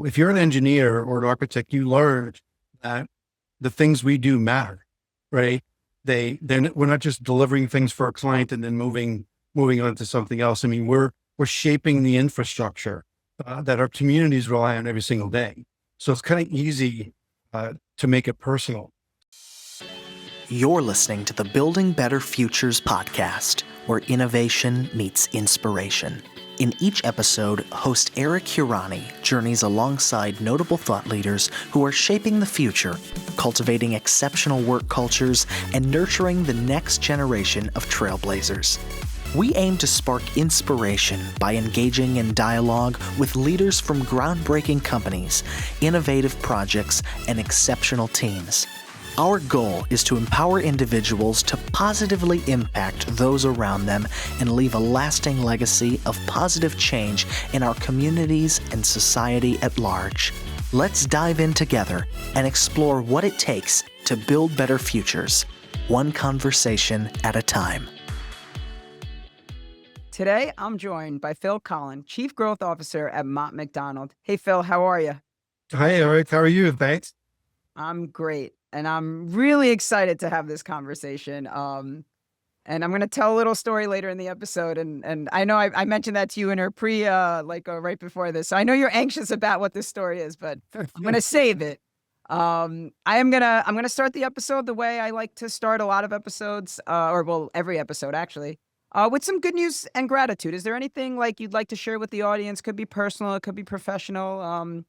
If you're an engineer or an architect, you learn that the things we do matter, right? We're not just delivering things for a client and then moving on to something else. I mean, we're shaping the infrastructure that our communities rely on every single day. So it's kind of easy to make it personal. You're listening to the Building Better Futures podcast, where innovation meets inspiration. In each episode, host Eric Hurani journeys alongside notable thought leaders who are shaping the future, cultivating exceptional work cultures, and nurturing the next generation of trailblazers. We aim to spark inspiration by engaging in dialogue with leaders from groundbreaking companies, innovative projects, and exceptional teams. Our goal is to empower individuals to positively impact those around them and leave a lasting legacy of positive change in our communities and society at large. Let's dive in together and explore what it takes to build better futures, one conversation at a time. Today, I'm joined by Phil Collin, Chief Growth Officer at Mott MacDonald. Hey, Phil, how are you? Hi, Eric. How are you? Thanks. I'm great. And I'm really excited to have this conversation. And I'm going to tell a little story later in the episode. And I know I mentioned that to you in our right before this. So I know you're anxious about what this story is, but I'm going to save it. I'm going to start the episode the way I like to start a lot of episodes, every episode actually, with some good news and gratitude. Is there anything like you'd like to share with the audience? Could be personal, it could be professional.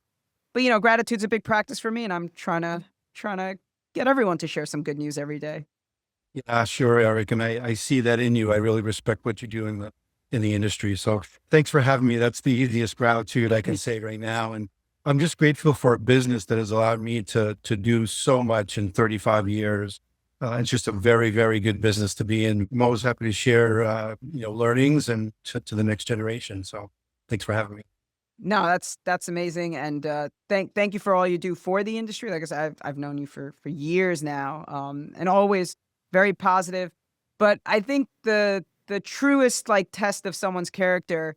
But gratitude's a big practice for me, and I'm trying to get everyone to share some good news every day. Yeah, sure, Eric. And I see that in you. I really respect what you do in the industry. So thanks for having me. That's the easiest gratitude I can say right now. And I'm just grateful for a business that has allowed me to do so much in 35 years. It's just a very, very good business to be in. I'm always happy to share, learnings and to the next generation. So thanks for having me. No, that's amazing, and thank you for all you do for the industry. Like I said, I've known you for years now, and always very positive. But I think the truest test of someone's character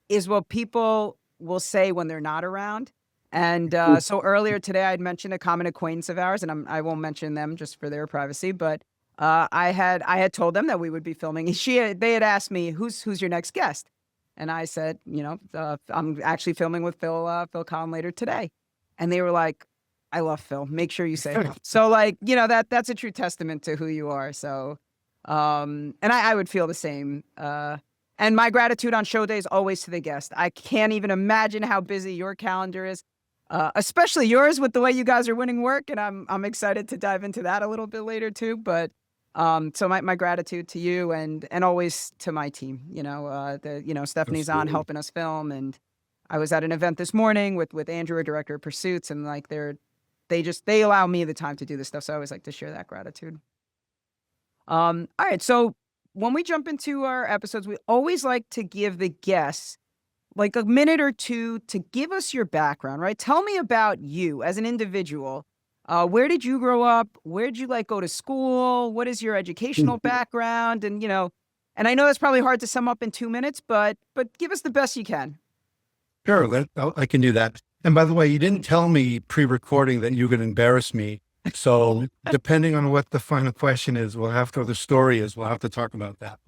is what people will say when they're not around. And so earlier today, I'd mentioned a common acquaintance of ours, and I won't mention them just for their privacy, but I had told them that we would be filming. They had asked me, who's your next guest? And I said, I'm actually filming with Phil Collin later today. And they were like, I love Phil. Make sure you say Phil. So that's a true testament to who you are. So, and I would feel the same. And my gratitude on show day is always to the guest. I can't even imagine how busy your calendar is, especially yours with the way you guys are winning work. And I'm excited to dive into that a little bit later too. But so my gratitude to you and always to my team, Stephanie's on helping us film. And I was at an event this morning with Andrew, our director of pursuits, and they allow me the time to do this stuff. So I always like to share that gratitude. All right. So when we jump into our episodes, we always like to give the guests like a minute or two to give us your background, right? Tell me about you as an individual. Where did you grow up? Where did you go to school? What is your educational background? And, and I know that's probably hard to sum up in 2 minutes, but give us the best you can. Sure, I can do that. And by the way, you didn't tell me pre-recording that you could embarrass me. So depending on what the final question is, or the story is, we'll have to talk about that.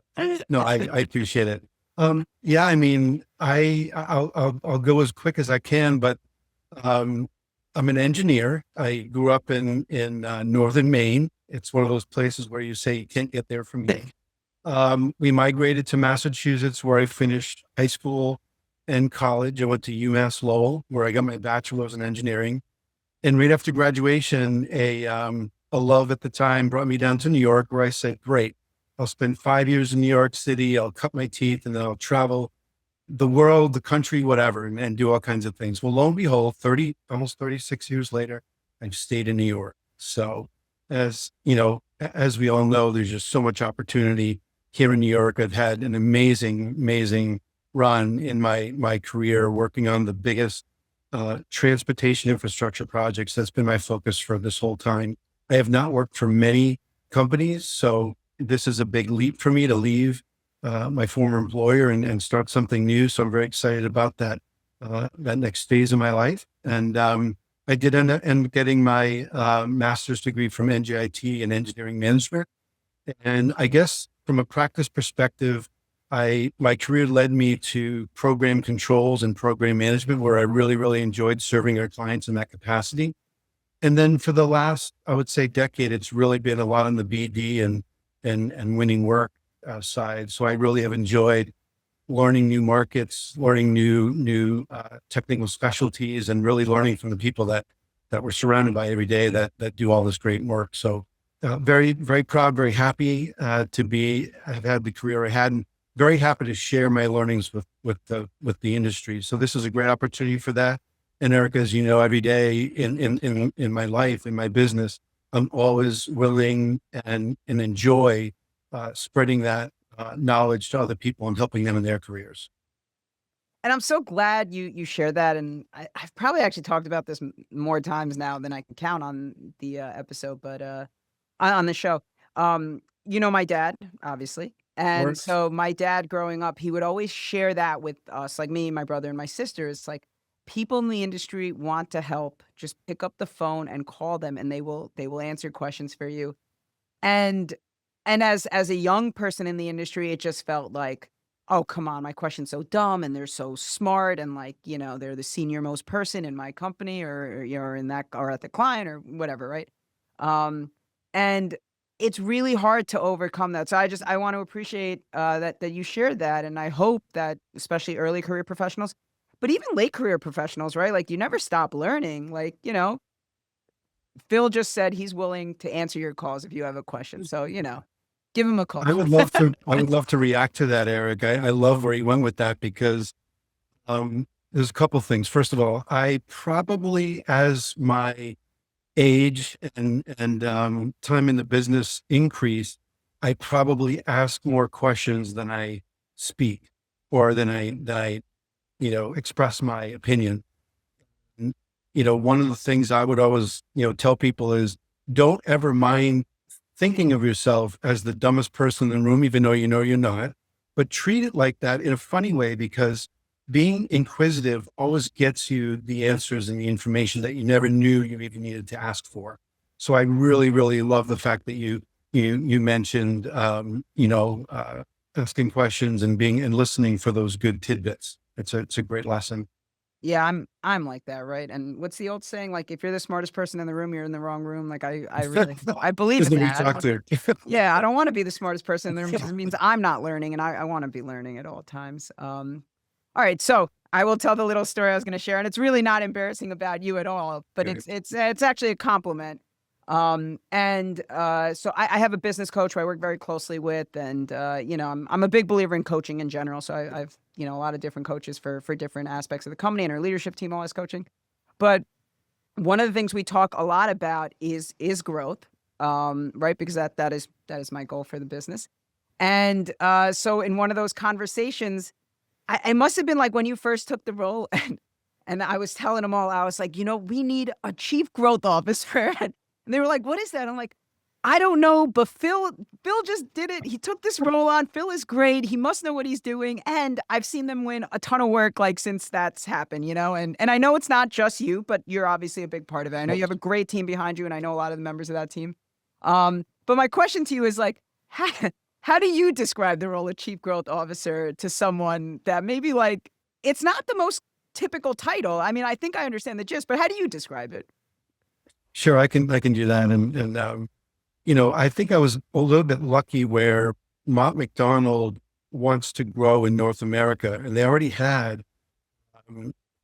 No, I appreciate it. Yeah, I mean, I'll go as quick as I can, but I'm an engineer. I grew up in northern Maine. It's one of those places where you say you can't get there from here. We migrated to Massachusetts, where I finished high school and college. I went to UMass Lowell, where I got my bachelor's in engineering. And right after graduation, a love at the time brought me down to New York, where I said, great, I'll spend 5 years in New York City. I'll cut my teeth and then I'll travel the world, the country, whatever, and do all kinds of things. Well, lo and behold, almost 36 years later, I've stayed in New York. So as we all know, there's just so much opportunity here in New York. I've had an amazing run in my career working on the biggest transportation infrastructure projects. That's been my focus for this whole time. I have not worked for many companies, so this is a big leap for me to leave my former employer and start something new. So I'm very excited about that. that next phase of my life. And I did end up getting my master's degree from NJIT in engineering management. And I guess from a practice perspective, my career led me to program controls and program management, where I really, really enjoyed serving our clients in that capacity. And then for the last, I would say, decade, it's really been a lot on the BD and winning work side. So I really have enjoyed learning new markets, learning new technical specialties, and really learning from the people that we're surrounded by every day that do all this great work. So very, very proud, very happy have had the career I had, and very happy to share my learnings with the industry. So this is a great opportunity for that. And Erica, as you know, every day in my life, in my business, I'm always willing and enjoy spreading that knowledge to other people and helping them in their careers. And I'm so glad you shared that. And I've probably actually talked about this more times now than I can count on the episode, but on the show. My dad, obviously. And Works. so my dad growing up, he would always share that with us, like me, my brother, and my sister. It's like people in the industry want to help. Just pick up the phone and call them, and they will answer questions for you. And as a young person in the industry, it just felt like, oh, come on, my question's so dumb and they're so smart, and like, they're the senior most person in my company or in that or at the client or whatever, right? And it's really hard to overcome that. So I want to appreciate that you shared that, and I hope that especially early career professionals, but even late career professionals, right? Like you never stop learning. Like, Phil just said he's willing to answer your calls if you have a question. So, give him a call. I would love to react to that, Eric. I love where you went with that because there's a couple things. First of all, I probably, as my age and time in the business increased, I probably ask more questions than I speak, or than I express my opinion. One of the things I would always, tell people is don't ever mind thinking of yourself as the dumbest person in the room, even though you're not, but treat it like that in a funny way, because being inquisitive always gets you the answers and the information that you never knew you even needed to ask for. So I really, really love the fact that you mentioned, asking questions and listening for those good tidbits. It's a great lesson. Yeah, I'm like that, right? And what's the old saying? Like, if you're the smartest person in the room, you're in the wrong room. Like, I really, I believe Just in let me that. talk to Yeah, I don't want to be the smartest person in the room because it means I'm not learning, and I want to be learning at all times. All right, so I will tell the little story I was going to share, and it's really not embarrassing about you at all, but Okay. it's actually a compliment. So I have a business coach who I work very closely with, and I'm a big believer in coaching in general. So I've a lot of different coaches for different aspects of the company, and our leadership team always coaching. But one of the things we talk a lot about is growth, right? Because that is my goal for the business. And so in one of those conversations, it must have been like when you first took the role, and I was telling them all, I was like, we need a chief growth officer. And they were like, what is that? I'm like, I don't know, but Phil just did it. He took this role on. Phil is great. He must know what he's doing. And I've seen them win a ton of work, like, since that's happened, and I know it's not just you, but you're obviously a big part of it. I know you have a great team behind you, and I know a lot of the members of that team. But my question to you is, like, how do you describe the role of chief growth officer to someone that maybe, like, it's not the most typical title? I mean, I think I understand the gist, but how do you describe it? Sure, I can do that. And I think I was a little bit lucky where Mott MacDonald wants to grow in North America, and they already had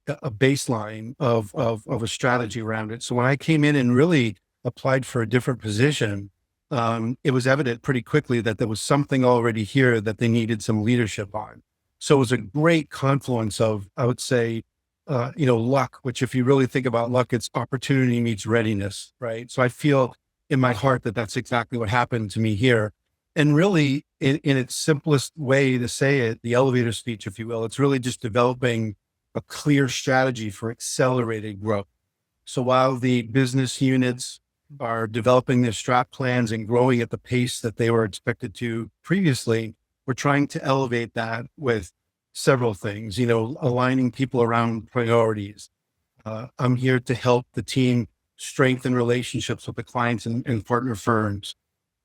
a baseline of a strategy around it. So when I came in and really applied for a different position, it was evident pretty quickly that there was something already here that they needed some leadership on. So it was a great confluence of, I would say, luck, which, if you really think about luck, it's opportunity meets readiness, right? So I feel in my heart that that's exactly what happened to me here. And really, in its simplest way to say it, the elevator speech, if you will, it's really just developing a clear strategy for accelerated growth. So while the business units are developing their strat plans and growing at the pace that they were expected to previously, we're trying to elevate that with several things, aligning people around priorities. I'm here to help the team strengthen relationships with the clients and partner firms,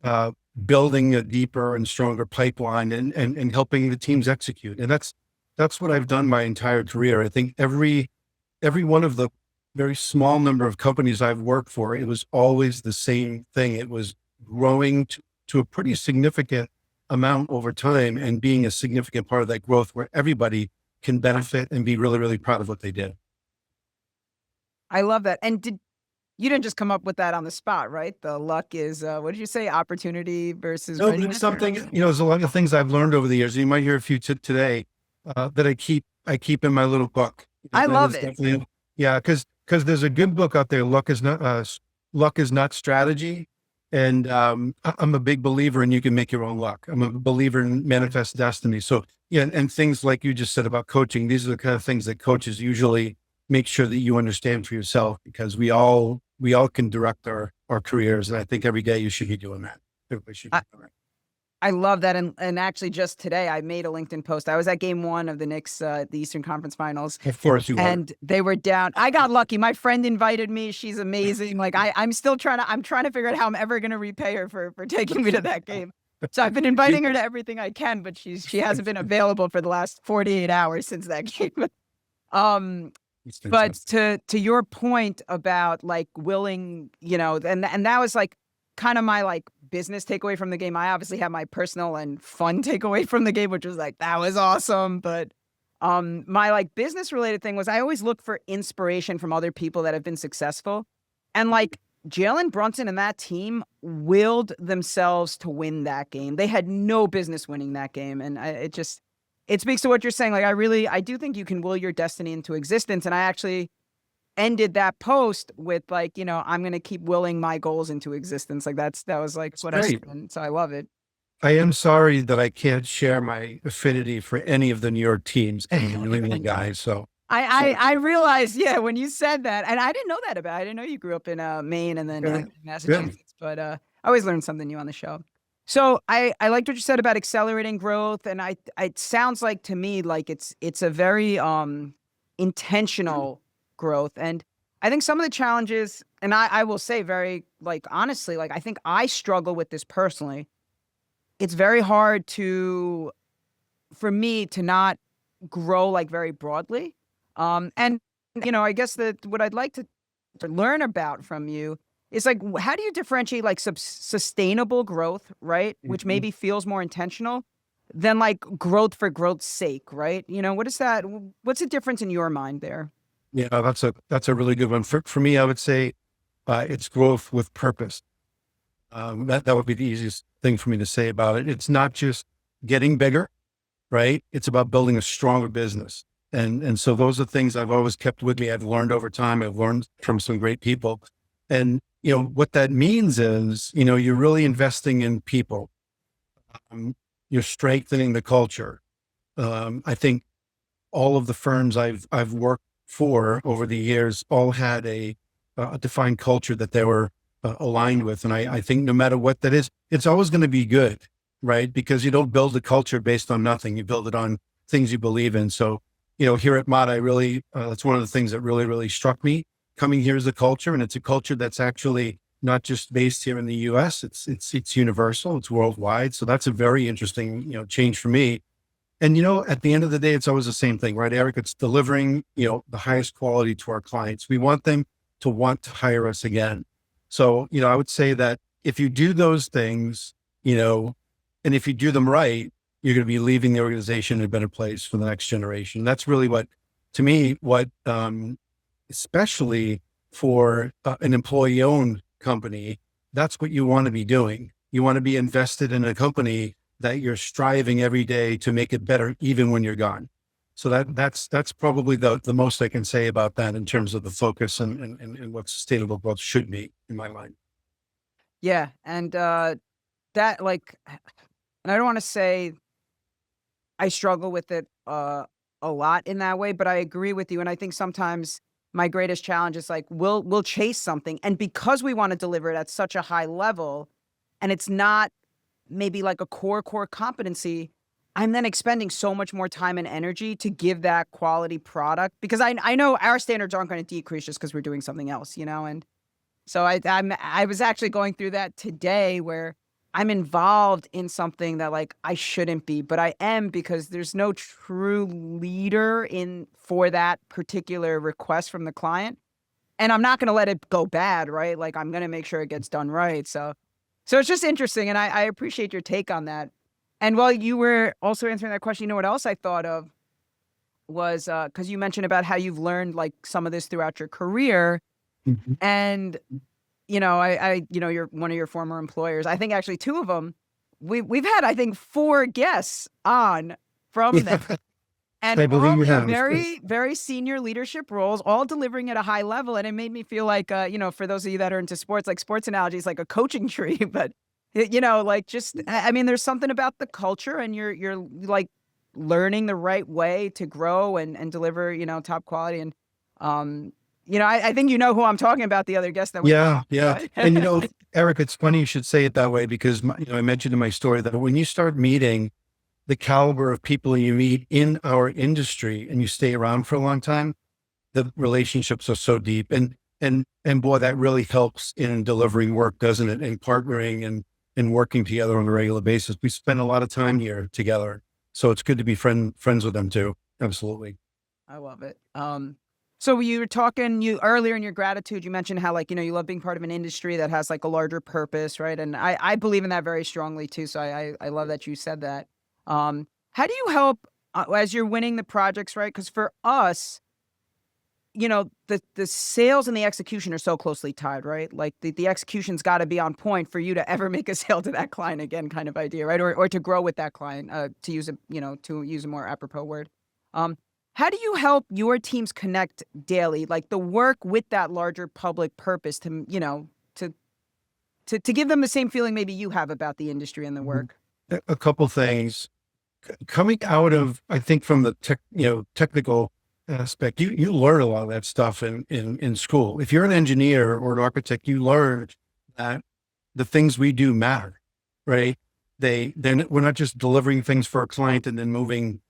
uh, building a deeper and stronger pipeline and helping the teams execute. And that's what I've done my entire career. I think every one of the very small number of companies I've worked for, it was always the same thing. It was growing to a pretty significant amount over time and being a significant part of that growth where everybody can benefit and be really, really proud of what they did. I love that. And you didn't just come up with that on the spot, right? The luck is, what did you say? Opportunity versus No, but readiness? it's something, there's a lot of things I've learned over the years. You might hear a few today that I keep in my little book. I That love is it. definitely- Yeah, because there's a good book out there. Luck is not strategy. And I'm a big believer in you can make your own luck. I'm a believer in manifest destiny. So yeah, and things like you just said about coaching, these are the kind of things that coaches usually make sure that you understand for yourself, because we all can direct our careers. And I think every day you should be doing that. Everybody should be doing that. I love that. And actually just today I made a LinkedIn post. I was at game 1 of the Knicks, the Eastern Conference Finals. Of course you are. And they were down. I got lucky. My friend invited me. She's amazing. Like I'm still trying to figure out how I'm ever going to repay her for taking me to that game. So I've been inviting her to everything I can, but she hasn't been available for the last 48 hours since that game. It's But fantastic. to your point about like willing, and that was like kind of my like business takeaway from the game. I obviously have my personal and fun takeaway from the game, which was like, that was awesome. But my like business related thing was I always look for inspiration from other people that have been successful. And like Jalen Brunson and that team willed themselves to win that game. They had no business winning that game. And it speaks to what you're saying. Like, I do think you can will your destiny into existence. And I actually ended that post with like, I'm going to keep willing my goals into existence. Like that was like what I Great. said. And so I love it. I am sorry that I can't share my affinity for any of the New York teams, any New England guys. So I realized, yeah, when you said that, and I didn't know that I didn't know you grew up in Maine and then Yeah. Massachusetts, but I always learn something new on the show. So I liked what you said about accelerating growth, and it sounds like to me like it's a very intentional growth. And I think some of the challenges, and I will say very like honestly, like I think I struggle with this personally. It's very hard for me to not grow like very broadly. And I guess that what I'd like to learn about from you is like, how do you differentiate like sustainable growth, right? Which Mhm. maybe feels more intentional than like growth for growth's sake, right? What is that? What's the difference in your mind there? Yeah, that's a really good one. For me, I would say it's growth with purpose. That would be the easiest thing for me to say about it. It's not just getting bigger, right? It's about building a stronger business. And so those are things I've always kept with me. I've learned over time. I've learned from some great people. And, what that means is, you're really investing in people. You're strengthening the culture. I think all of the firms I've worked for over the years all had a defined culture that they were aligned with. And I think no matter what that is, it's always going to be good, right? Because you don't build a culture based on nothing. You build it on things you believe in. So, here at Mott, that's one of the things that really, really struck me. Coming here is a culture, and it's a culture that's actually not just based here in the US. It's universal, it's worldwide. So that's a very interesting, change for me. And, at the end of the day, it's always the same thing, right, Eric? It's delivering, the highest quality to our clients. We want them to want to hire us again. So, I would say that if you do those things, and if you do them right, you're going to be leaving the organization in a better place for the next generation. That's really to me, especially for an employee-owned company, that's what you want to be doing. You want to be invested in a company that you're striving every day to make it better, even when you're gone. So that's probably the most I can say about that in terms of the focus and what sustainable growth should be in my mind. Yeah. And that like, and I don't want to say I struggle with it a lot in that way, but I agree with you. And I think sometimes my greatest challenge is like we'll chase something, and because we want to deliver it at such a high level, and it's not maybe like a core competency, I'm then expending so much more time and energy to give that quality product because I know our standards aren't going to decrease just because we're doing something else, and so I was actually going through that today where I'm involved in something that like I shouldn't be, but I am because there's no true leader for that particular request from the client. And I'm not going to let it go bad, right? Like I'm going to make sure it gets done right. So it's just interesting. And I appreciate your take on that. And while you were also answering that question, you know what else I thought of was because you mentioned about how you've learned like some of this throughout your career. Mhm. And, you're one of your former employers. I think actually two of them, we've had, I think, 4 guests on from them. And I believe all you in have. very, very senior leadership roles, all delivering at a high level. And it made me feel like, for those of you that are into sports, like sports analogy is like a coaching tree, but like just, I mean, there's something about the culture and you're like learning the right way to grow and deliver, top quality. And, I think you know who I'm talking about, the other guest that we Yeah, yeah. right? And Eric, it's funny you should say it that way because I mentioned in my story that when you start meeting the caliber of people you meet in our industry and you stay around for a long time, the relationships are so deep. And boy, that really helps in delivering work, doesn't it? And partnering and working together on a regular basis. We spend a lot of time here together. So it's good to be friends with them too. Absolutely. I love it. So you were talking earlier in your gratitude, you mentioned how like, you love being part of an industry that has like a larger purpose, right? And I believe in that very strongly too. So I love that you said that. How do you help as you're winning the projects, right? Because for us, the sales and the execution are so closely tied, right? Like the execution's got to be on point for you to ever make a sale to that client again, kind of idea, right? Or to grow with that client, to use a more apropos word. How do you help your teams connect daily, like the work with that larger public purpose to give them the same feeling maybe you have about the industry and the work? A couple things coming out of, I think from the technical aspect, you learn a lot of that stuff in school. If you're an engineer or an architect, you learn that the things we do matter, right? We're not just delivering things for a client and then moving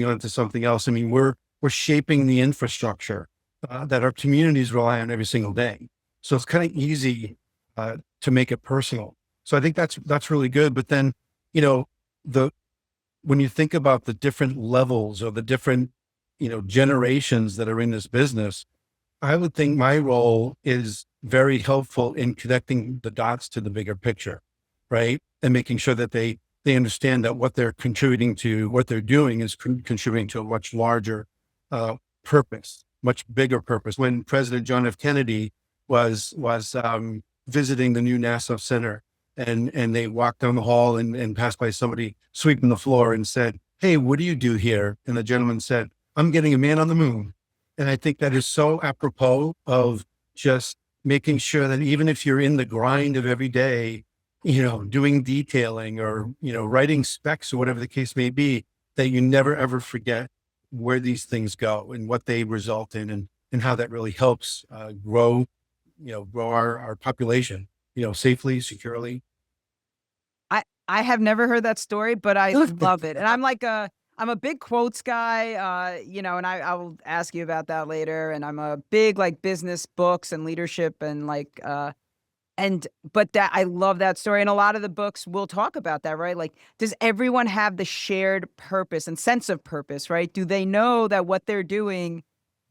on to something else. I mean, we're shaping the infrastructure that our communities rely on every single day. So it's kind of easy to make it personal. So I think that's really good. But then, when you think about the different levels or the different, generations that are in this business, I would think my role is very helpful in connecting the dots to the bigger picture, right? And making sure that they understand that what they're contributing to, what they're doing is contributing to a much larger purpose, much bigger purpose. When President John F. Kennedy was visiting the new NASA Center, and they walked down the hall and passed by somebody sweeping the floor and said, "Hey, what do you do here?" And the gentleman said, "I'm getting a man on the moon." And I think that is so apropos of just making sure that even if you're in the grind of every day, doing detailing or, writing specs or whatever the case may be, that you never, ever forget where these things go and what they result in and how that really helps grow our population, safely, securely. I have never heard that story, but I love it. And I'm a big quotes guy, and I will ask you about that later. And I'm a big like business books and leadership and like, but that I love that story. And a lot of the books will talk about that, right? Like, does everyone have the shared purpose and sense of purpose, right? Do they know that what they're doing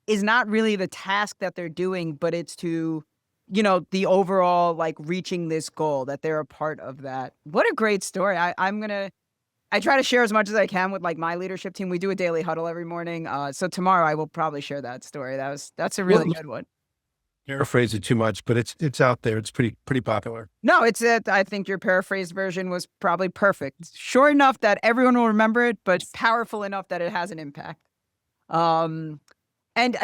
is not really the task that they're doing, but it's to, the overall like reaching this goal, that they're a part of that. What a great story. I try to share as much as I can with like my leadership team. We do a daily huddle every morning. So tomorrow I will probably share that story. That's a really good one. Paraphrase it too much, but it's out there. It's pretty popular. No, I think your paraphrased version was probably perfect. Short enough that everyone will remember it, but powerful enough that it has an impact. And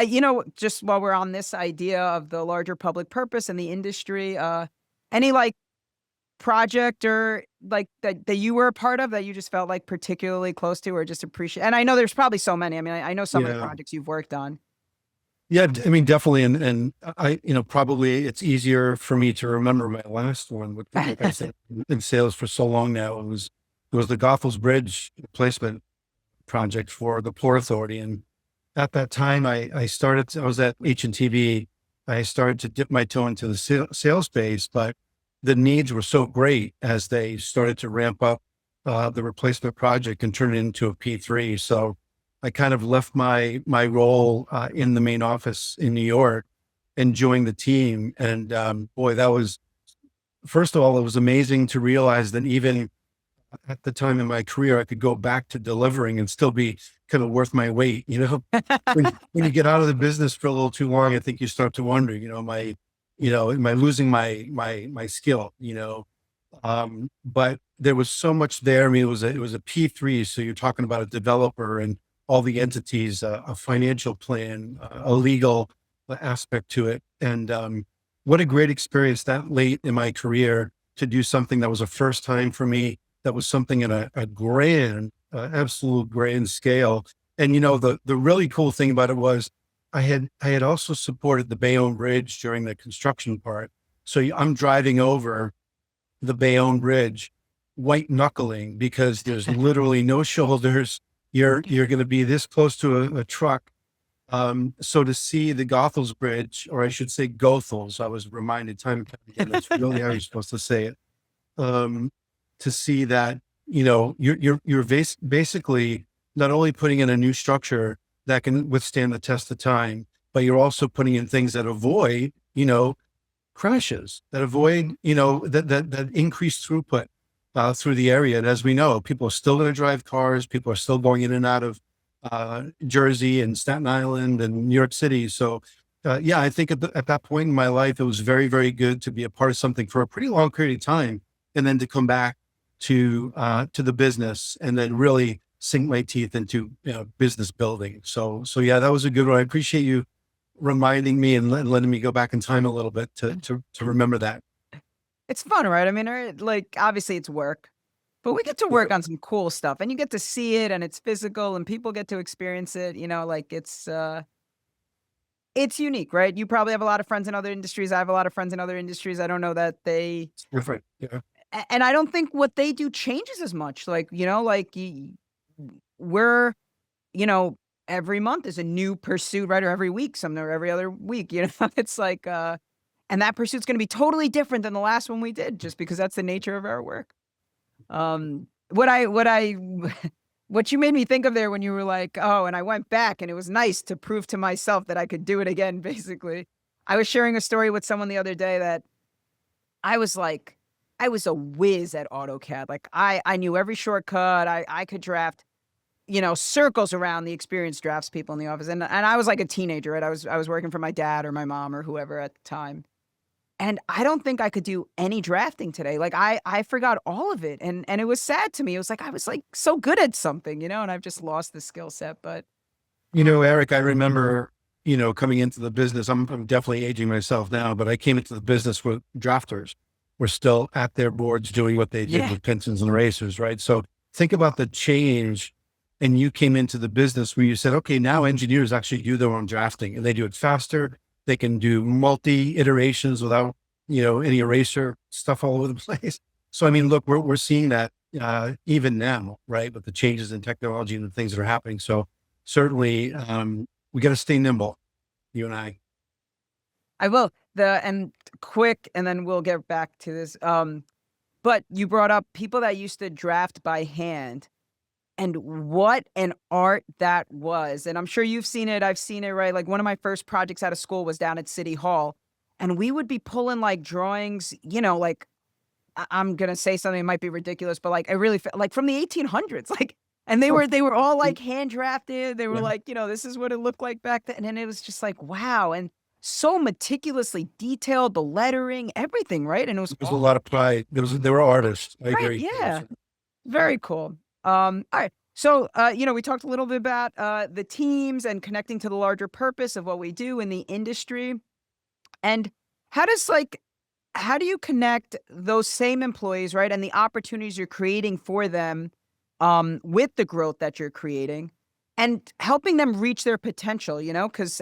just while we're on this idea of the larger public purpose and the industry, any like project or like that you were a part of that you just felt like particularly close to or just appreciate? And I know there's probably so many. I mean, I know some of the projects you've worked on. Yeah, I mean, definitely. And I, probably it's easier for me to remember my last one with, like I said, in sales for so long now. It was it was the Goethals Bridge replacement project for the Port Authority. And at that time, I was at H&TV. I started to dip my toe into the sales space, but the needs were so great as they started to ramp up the replacement project and turn it into a P3. So I kind of left my role in the main office in New York and joined the team. And boy, that was, first of all, it was amazing to realize that even at the time in my career, I could go back to delivering and still be kind of worth my weight. When you get out of the business for a little too long, I think you start to wonder, am I losing my skill, but there was so much there. I mean, it was a P3. So you're talking about a developer and all the entities, a financial plan, a legal aspect to it. And what a great experience that late in my career to do something that was a first time for me. That was something in a grand, absolute grand scale. And, the really cool thing about it was I had also supported the Bayonne Bridge during the construction part. So I'm driving over the Bayonne Bridge, white knuckling, because there's literally no shoulders. You're going to be this close to a truck. So to see the Goethals Bridge, or I should say Goethals, I was reminded time and time again, that's really how you're supposed to say it. To see that, you're basically not only putting in a new structure that can withstand the test of time, but you're also putting in things that avoid, crashes, that avoid, that increased throughput through the area. And as we know, people are still going to drive cars. People are still going in and out of Jersey and Staten Island and New York City. So I think at that point in my life, it was very, very good to be a part of something for a pretty long period of time. And then to come back to the business and then really sink my teeth into business building. So yeah, that was a good one. I appreciate you reminding me and letting me go back in time a little bit to remember that. It's fun, right? I mean, like obviously it's work, but we get to work on some cool stuff, and you get to see it, and it's physical, and people get to experience it. Like it's unique, right? You probably have a lot of friends in other industries. I have a lot of friends in other industries. I don't know that they. Different, yeah. And I don't think what they do changes as much. Like, we're, every month is a new pursuit, right? Or every week, or every other week, it's like, and that pursuit's going to be totally different than the last one we did, just because that's the nature of our work. What you made me think of there when you were like, oh, and I went back and it was nice to prove to myself that I could do it again, basically. I was sharing a story with someone the other day that I was a whiz at AutoCAD. Like I knew every shortcut. I could draft, circles around the experienced draftspeople in the office. And I was like a teenager, right? I was working for my dad or my mom or whoever at the time. And I don't think I could do any drafting today. Like I forgot all of it. And it was sad to me. It was like, I was like so good at something, and I've just lost the skill set. But Eric, I remember, coming into the business, I'm definitely aging myself now, but I came into the business with drafters. We're still at their boards doing what they did with pencils and erasers, right? So think about the change. And you came into the business where you said, okay, now engineers actually do their own drafting and they do it faster. They can do multi iterations without, any eraser stuff all over the place. So, I mean, look, we're seeing that even now, right? With the changes in technology and the things that are happening. So certainly we got to stay nimble, you and I. I will. And quick, and then we'll get back to this. But you brought up people that used to draft by hand, and what an art that was. And I'm sure you've seen it. I've seen it, right? Like one of my first projects out of school was down at City Hall, and we would be pulling like drawings, like I'm gonna say something that might be ridiculous, but like I really felt like from the 1800s, like, and they were all like hand drafted. They were like, this is what it looked like back then, and it was just like wow. And so meticulously detailed, the lettering, everything, right? And it was a lot of pride. They were artists. I right, agree. yeah. Very cool. All right. So, we talked a little bit about the teams and connecting to the larger purpose of what we do in the industry. And how do you connect those same employees, right? And the opportunities you're creating for them with the growth that you're creating and helping them reach their potential, because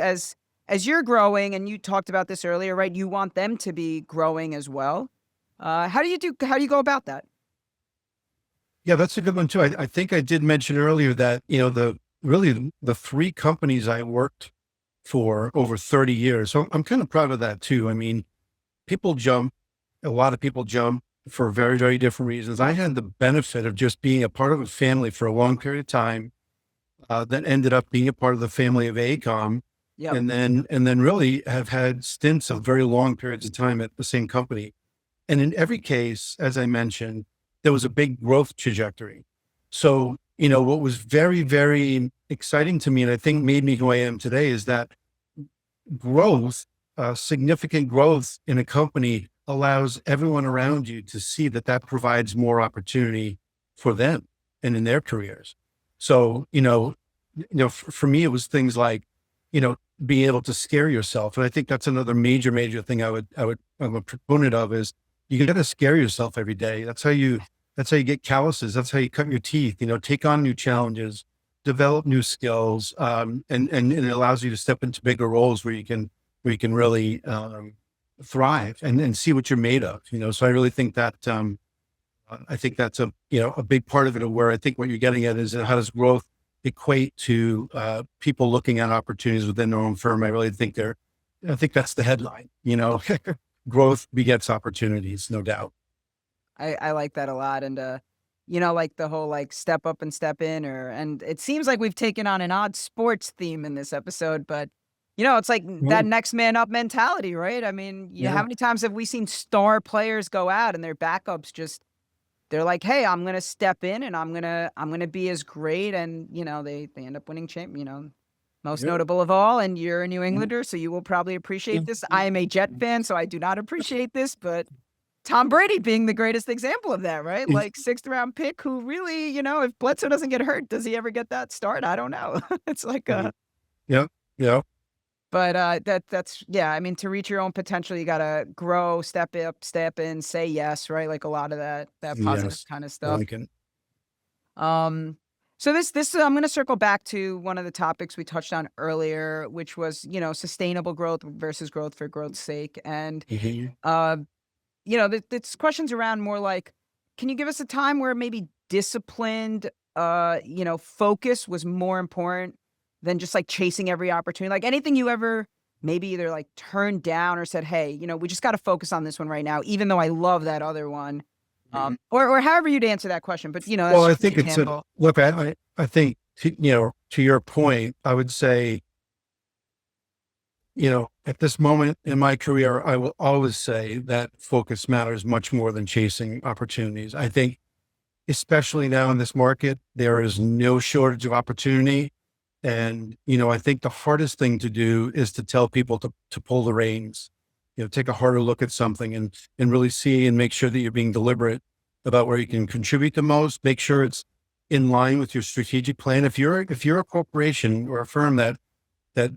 as you're growing, and you talked about this earlier, right? You want them to be growing as well. How do you go about that? Yeah, that's a good one too. I think I did mention earlier that, the three companies I worked for over 30 years. So I'm kind of proud of that too. I mean, people jump, a lot of people jump for very, very different reasons. I had the benefit of just being a part of a family for a long period of time, that ended up being a part of the family of ACOM, Yep. and then really have had stints of very long periods of time at the same company. And in every case, as I mentioned, there was a big growth trajectory. So, what was very, very exciting to me, and I think made me who I am today, is that growth, significant growth in a company allows everyone around you to see that that provides more opportunity for them and in their careers. So, for me, it was things like, being able to scare yourself. And I think that's another major, major thing I'm a proponent of is you got to scare yourself every day. That's how you get calluses. That's how you cut your teeth, take on new challenges, develop new skills. And it allows you to step into bigger roles where you can really, thrive and see what you're made of, So I really think that, I think that's a big part of it, where I think what you're getting at is how does growth equate to, people looking at opportunities within their own firm. I think that's the headline, growth begets opportunities, no doubt. I like that a lot. And, like the whole like step up and step in, and it seems like we've taken on an odd sports theme in this episode, but it's like that Right. next man up mentality, right? I mean, how Yeah. many times have we seen star players go out and their backups just they're like, "Hey, I'm gonna step in and I'm gonna be as great," and they end up winning most Yeah. notable of all, and you're a New Mhm. Englander, so you will probably appreciate Yeah. this. I am a Jet fan, so I do not appreciate this, but Tom Brady being the greatest example of that, right? Is- Like, 6th round pick who really, if Bledsoe doesn't get hurt, does he ever get that start? I don't know. It's like, Mhm. Yeah. Yeah. but, that's yeah, I mean, to reach your own potential, you gotta grow, step up, step in, say yes, right? Like a lot of that positive Yes. kinda I stuff. like it. Um, so this I'm gonna circle back to one of the topics we touched on earlier, which was, sustainable growth versus growth for growth's sake. And, Mhm. uh this question's around more like, can you give us a time where maybe disciplined, focus was more important than just like chasing every opportunity? Like anything you ever maybe either like turned down or said, hey, we just got to focus on this one right now, even though I love that other one. Or however you'd answer that question, but Well, that's I just an think example. look, I think, to your point, I would say, at this moment in my career, I will always say that focus matters much more than chasing opportunities. I think, especially now in this market, there is no shortage of opportunity. And, I think the hardest thing to do is to tell people to pull the reins, take a harder look at something and really see and make sure that you're being deliberate about where you can contribute the most, make sure it's in line with your strategic plan. If you're a corporation or a firm that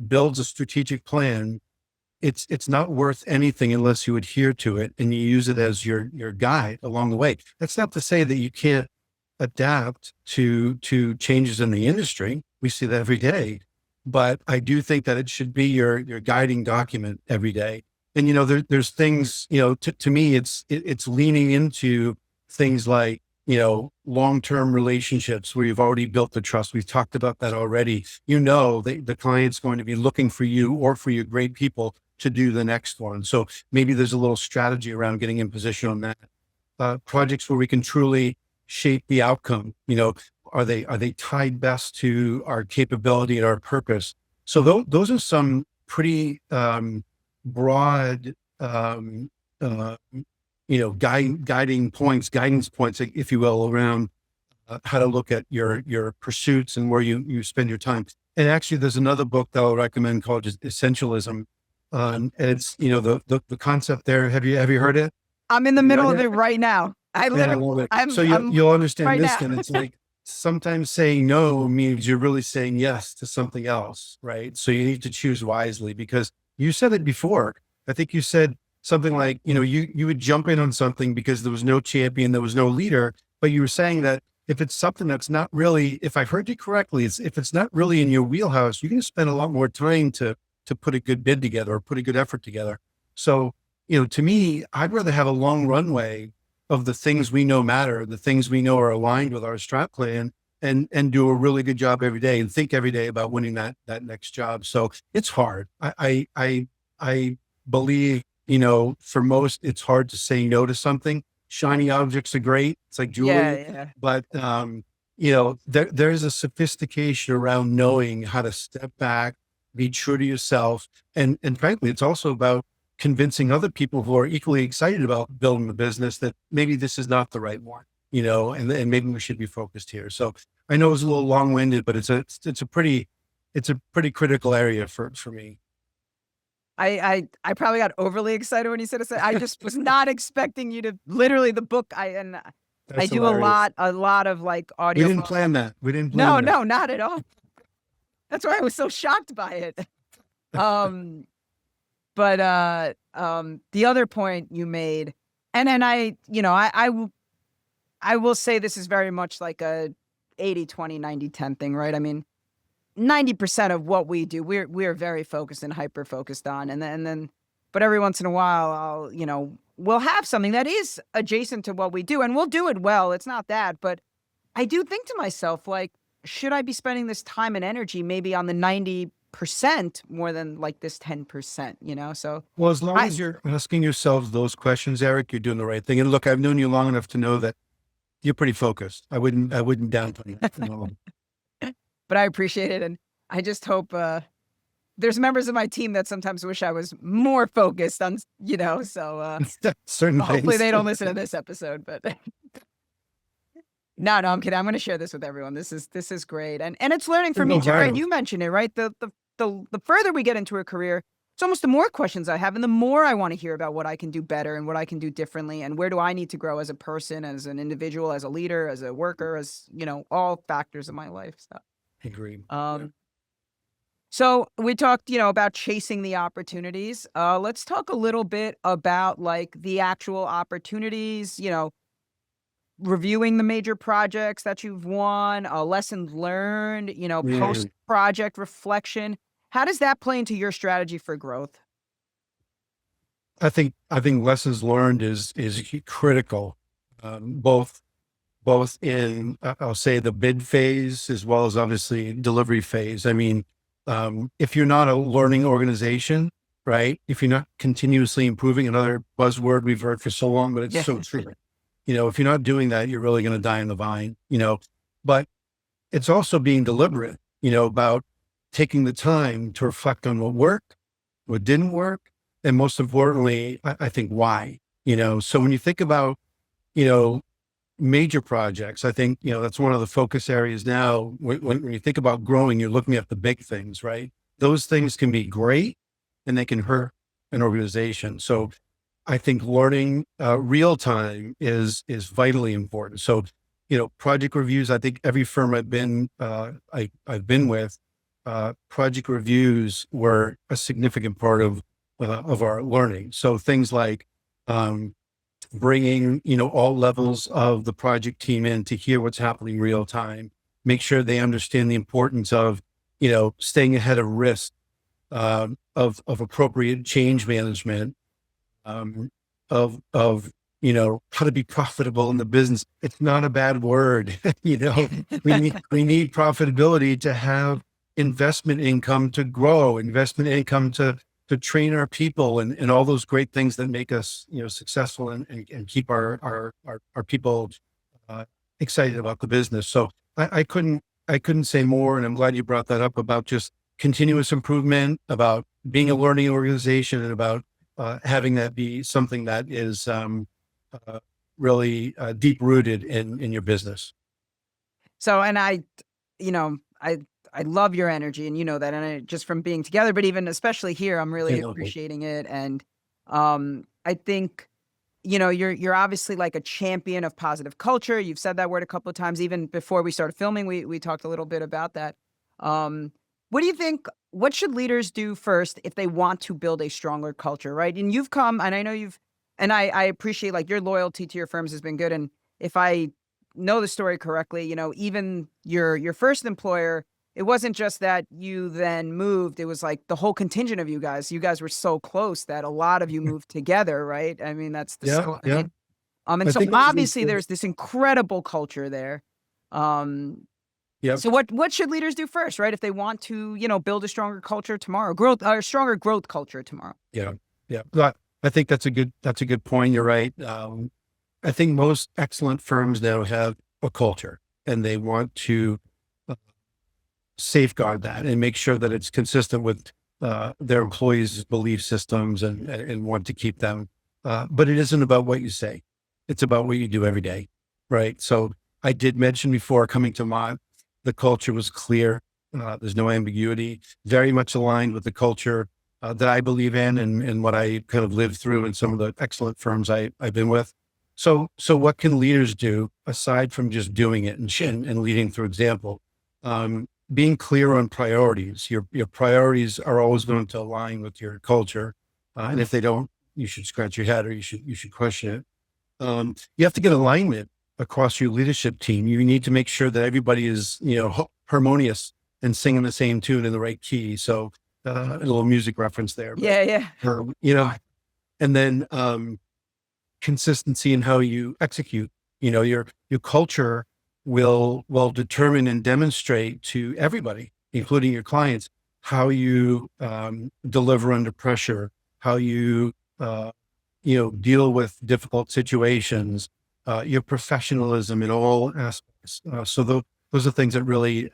builds a strategic plan, it's not worth anything unless you adhere to it and you use it as your guide along the way. That's not to say that you can't adapt to changes in the industry. We see that every day, but I do think that it should be your guiding document every day. And there's things, to me, it's leaning into things like, long-term relationships where you've already built the trust. We've talked about that already. The client's going to be looking for you or for your great people to do the next one. So maybe there's a little strategy around getting in position on that. Projects where we can truly shape the outcome. Are they tied best to our capability and our purpose? So those are some pretty, broad, guidance points, if you will, around, how to look at your pursuits and where you spend your time. And actually, there's another book that I'll recommend called just Essentialism. And it's, the concept there. Have you heard it? I'm in the Have you middle read of it? it right now. I Yeah, I literally, love it. So I'm you'll understand right this. now. Then it's like sometimes saying no means you're really saying yes to something else, right? So you need to choose wisely, because you said it before. I think you said something like, you would jump in on something because there was no champion, there was no leader, but you were saying that if it's something that's not really, if I heard you correctly, if it's not really in your wheelhouse, you're going to spend a lot more time to put a good bid together or put a good effort together. So, to me, I'd rather have a long runway of the things we know matter, the things we know are aligned with our strat plan, and do a really good job every day and think every day about winning that next job. So it's hard. I believe, for most, it's hard to say no to something. Shiny objects are great. It's like jewelry, Yeah. but there's a sophistication around knowing how to step back, be true to yourself. And frankly, it's also about convincing other people who are equally excited about building the business that maybe this is not the right one, and maybe we should be focused here. So I know it's a little long winded, but it's a pretty critical area for me. I probably got overly excited when you said it. I just was not expecting you to literally the book. I That's do hilarious. a lot of like We audio. didn't plan that. We didn't No, plan that. no, not at all. That's why I was so shocked by it. But the other point you made, and then I will say this is very much like a 80-20, 90-10 thing, right? I mean, 90% of what we do, we're very focused and hyper focused on, and then, but every once in a while, we'll have something that is adjacent to what we do, and we'll do it well. It's not that, but I do think to myself, like, should I be spending this time and energy maybe on the 90% more than like this 10%, So Well, as long as you're asking yourselves those questions, Eric, you're doing the right thing. And look, I've known you long enough to know that you're pretty focused. I wouldn't downplay it. but I appreciate it, and I just hope there's members of my team that sometimes wish I was more focused on, so Certain hopefully things. they don't listen to this episode, but no, I'm kidding. I'm going to share this with everyone. This is great. And it's learning for me too, right? You mentioned it, right? The further we get into a career, it's almost the more questions I have and the more I want to hear about what I can do better and what I can do differently and where do I need to grow as a person, as an individual, as a leader, as a worker, as, all factors of my life. So Agreed. So we talked, about chasing the opportunities. Let's talk a little bit about like the actual opportunities, reviewing the major projects that you've won, lessons learned, post-project reflection. How does that play into your strategy for growth? I think lessons learned is critical, both in I'll say the bid phase as well as obviously delivery phase. I mean, if you're not a learning organization, right? If you're not continuously improving, another buzzword we've heard for so long, but it's so true. If you're not doing that, you're really going to die on the vine. But it's also being deliberate, about taking the time to reflect on what worked, what didn't work, and most importantly, I think why. So when you think about, major projects, I think, that's one of the focus areas now. When you think about growing, you're looking at the big things, right? Those things can be great and they can hurt an organization. So I think learning real time is vitally important. So, project reviews, I think every firm I've been with, project reviews were a significant part of our learning. So things like bringing, all levels of the project team in to hear what's happening real time, make sure they understand the importance of, staying ahead of risk, of appropriate change management, of how to be profitable in the business. It's not a bad word. we need profitability to have investment income to grow, investment income to train our people and all those great things that make us, successful and keep our people excited about the business. So I couldn't say more. And I'm glad you brought that up about just continuous improvement, about being a learning organization, and about having that be something that is really deep rooted in your business. So, and I love your energy, and that, and just from being together, but even especially here, I'm really appreciating it. And I think, you're obviously like a champion of positive culture. You've said that word a couple of times. Even before we started filming, we talked a little bit about that. What do you think? What should leaders do first if they want to build a stronger culture, right? And you've come, and I know I appreciate like your loyalty to your firms has been good. And if I know the story correctly, even your first employer, it wasn't just that you then moved. It was like the whole contingent of you guys. You guys were so close that a lot of you moved together, right? I mean, that's the story. Yeah. And I so think that's really obviously cool. there's this incredible culture there. Um, Yep. so what should leaders do first, right? If they want to, build a stronger culture tomorrow, stronger growth culture tomorrow. Yeah. Yeah. But I think that's a good point. You're right. I think most excellent firms now have a culture, and they want to uh, safeguard that and make sure that it's consistent with their employees' belief systems, and want to keep them. But it isn't about what you say; it's about what you do every day, right? So I did mention before coming to Mott, the culture was clear. There's no ambiguity. Very much aligned with the culture that I believe in, and what I kind of lived through in some of the excellent firms I've been with. So what can leaders do aside from just doing it and leading through example? Being clear on priorities. Your priorities are always going to align with your culture, and if they don't, you should scratch your head, or you should question it. You have to get alignment across your leadership team. You need to make sure that everybody is harmonious and singing the same tune in the right key. So a little music reference there, but Yeah, yeah. and then consistency in how you execute. Your culture will determine and demonstrate to everybody, including your clients, how you deliver under pressure, how you deal with difficult situations, your professionalism in all aspects. So those are things that really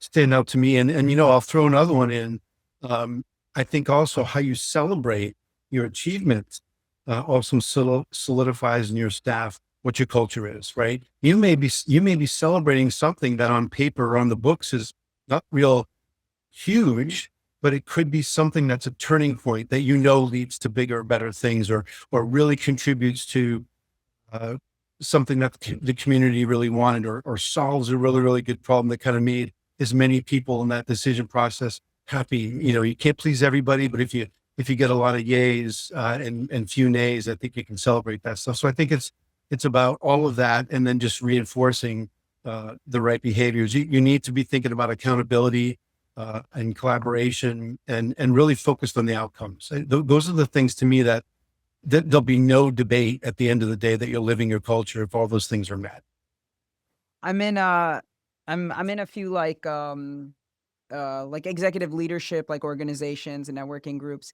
stand out to me. And I'll throw another one in. I think also how you celebrate your achievements also solidifies in your staff what your culture is, right? You may be celebrating something that on paper or on the books is not real huge, but it could be something that's a turning point that leads to bigger, better things, or really contributes to uh, something that the community really wanted, or solves a really, really good problem that kind of made as many people in that decision process happy. You can't please everybody, but if you get a lot of yays and few nays, I think you can celebrate that stuff. So I think it's about all of that, and then just reinforcing the right behaviors. You need to be thinking about accountability and collaboration, and really focused on the outcomes. Those are the things to me that there'll be no debate at the end of the day that you're living your culture if all those things are met. I'm in I'm in a few like executive leadership like organizations and networking groups.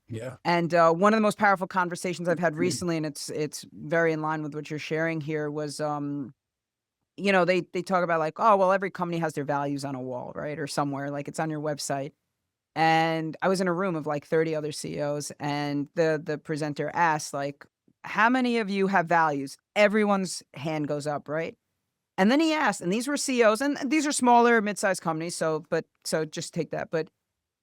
Yeah. And one of the most powerful conversations I've had recently, and it's very in line with what you're sharing here, was they talk about like, oh well, every company has their values on a wall, right? Or somewhere, like it's on your website. And I was in a room of like 30 other CEOs, and the presenter asked like, how many of you have values? Everyone's hand goes up, right? And then he asked, and these were CEOs, and these are smaller, mid-sized companies, so just take that. But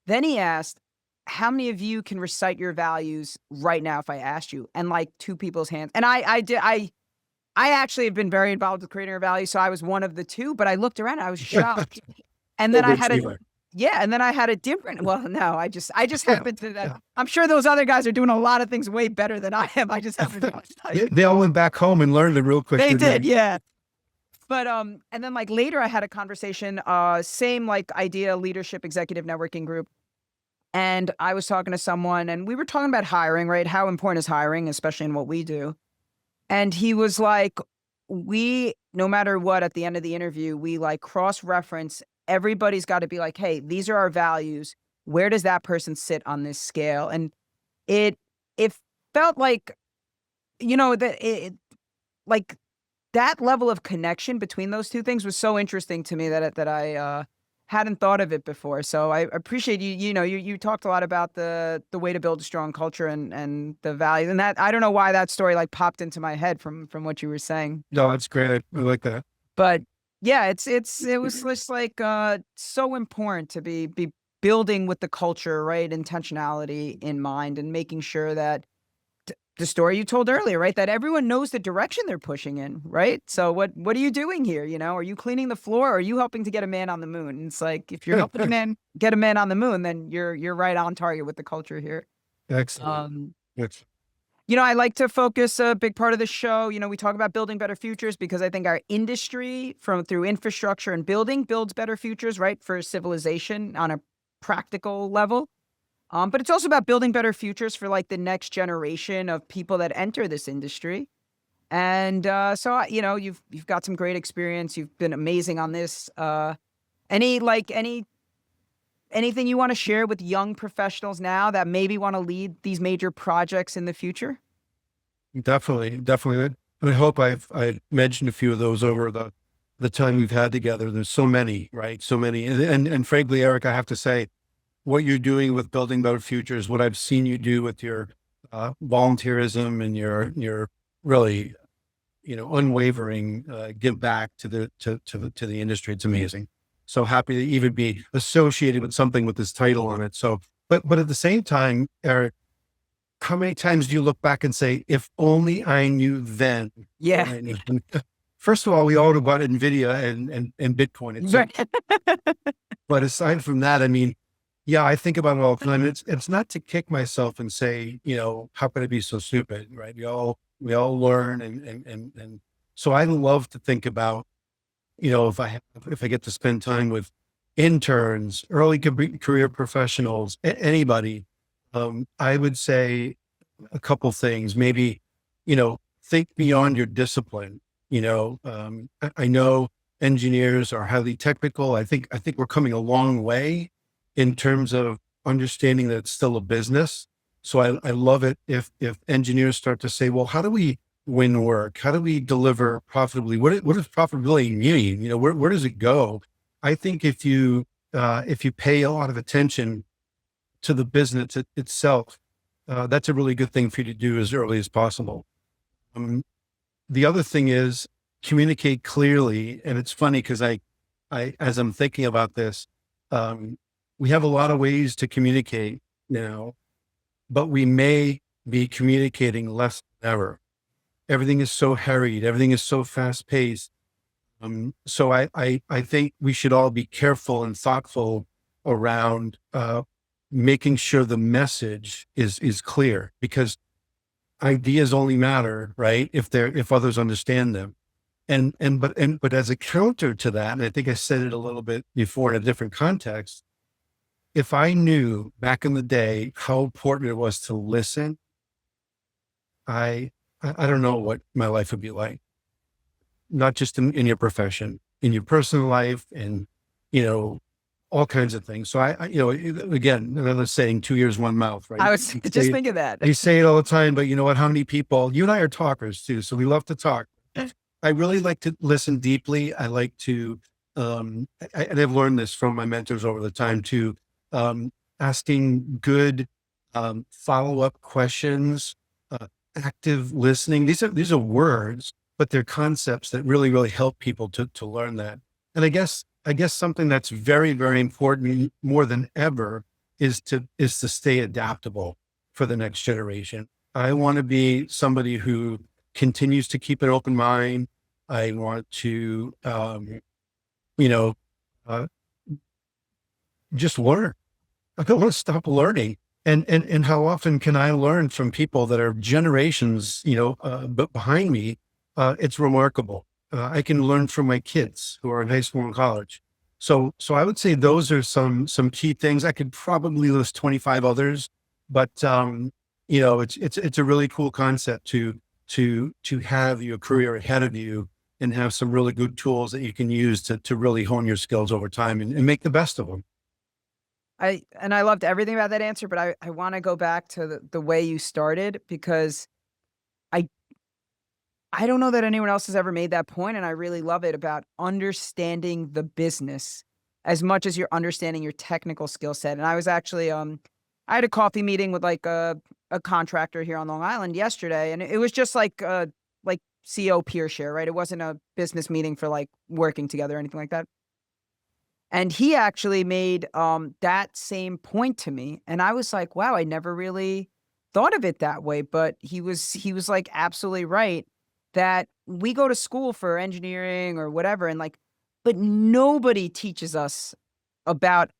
then he asked, how many of you can recite your values right now if I asked you? And like two people's hands. And I did. I actually have been very involved with creating our values, so I was one of the two, but I looked around, I was shocked. And then I had a yeah, and then I had a different well, no, I just happened to that. Yeah. I'm sure those other guys are doing a lot of things way better than I am. I just happened to They all went back home and learned it real quick. They didn't did, yeah. But and then like later I had a conversation, same like idea, leadership, executive networking group. And I was talking to someone, and we were talking about hiring, right? How important is hiring, especially in what we do? And he was like, no matter what, at the end of the interview, we like cross-reference. Everybody's got to be like, hey, these are our values. Where does that person sit on this scale? And it felt like, that like that level of connection between those two things was so interesting to me that I hadn't thought of it before. So I appreciate you. You talked a lot about the way to build a strong culture and the values, and that I don't know why that story like popped into my head from what you were saying. No, that's great. I like that. But yeah, it was just like so important to be building with the culture, right? Intentionality in mind, and making sure that the story you told earlier, right? That everyone knows the direction they're pushing in, right? So what are you doing here? Are you cleaning the floor, or are you helping to get a man on the moon? And it's like, if you're helping get a man on the moon, then you're right on target with the culture here. Excellent. Excellent. I like to focus a big part of the show. We talk about building better futures because I think our industry through infrastructure and building builds better futures, right? For civilization on a practical level. But it's also about building better futures for like the next generation of people that enter this industry. And you've got some great experience. You've been amazing on this. Anything you want to share with young professionals now that maybe want to lead these major projects in the future? Definitely, definitely. I hope I mentioned a few of those over the time we've had together. There's so many, right? So many. And frankly, Eric, I have to say, what you're doing with Building Better Futures, what I've seen you do with your volunteerism and your really, unwavering give back to the industry. It's amazing. So happy to even be associated with something with this title on it. So, but at the same time, Eric, how many times do you look back and say, if only I knew then? Yeah. what I knew? First of all, we all know about NVIDIA and Bitcoin. But aside from that, I mean, yeah, I think about it all the time. It's not to kick myself and say, how could I be so stupid, right? We all learn, and so I love to think about, if I get to spend time with interns, early career professionals, anybody, I would say a couple things. Maybe, think beyond your discipline. I know engineers are highly technical. I think we're coming a long way in terms of understanding that it's still a business. So I love it if engineers start to say, well, how do we win work? How do we deliver profitably? What does profitability mean? Where does it go? I think if you pay a lot of attention to the business itself, that's a really good thing for you to do as early as possible. The other thing is communicate clearly. And it's funny because I, as I'm thinking about this, we have a lot of ways to communicate now, but we may be communicating less than ever. Everything is so hurried. Everything is so fast paced. So I think we should all be careful and thoughtful around, making sure the message is clear, because ideas only matter, right, if others understand them. But as a counter to that, and I think I said it a little bit before in a different context, if I knew back in the day how important it was to listen, I don't know what my life would be like. Not just in your profession, in your personal life, and all kinds of things. So again, another saying, 2 ears, one mouth, right? I was just thinking that. You say it all the time, but you know what? How many people, you and I are talkers too, so we love to talk. I really like to listen deeply. I like to, and I've learned this from my mentors over the time too, asking good follow-up questions, active listening. These are words, but they're concepts that really, really help people to learn that. And I guess something that's very, very important more than ever is to stay adaptable for the next generation. I want to be somebody who continues to keep an open mind. I want to, just learn. I don't want to stop learning. And how often can I learn from people that are generations, but behind me? It's remarkable. I can learn from my kids who are in high school and college. So I would say those are some key things. I could probably list 25 others, but it's a really cool concept to have your career ahead of you and have some really good tools that you can use to really hone your skills over time and make the best of them. I loved everything about that answer, but I want to go back to the way you started, because I don't know that anyone else has ever made that point, and I really love it, about understanding the business as much as you're understanding your technical skill set. And I was actually I had a coffee meeting with like a contractor here on Long Island yesterday, and it was just like CO peer share, right? It wasn't a business meeting for like working together or anything like that. And he actually made that same point to me, and I was like, wow, I never really thought of it that way. But he was like absolutely right, that we go to school for engineering or whatever, and like, but nobody teaches us about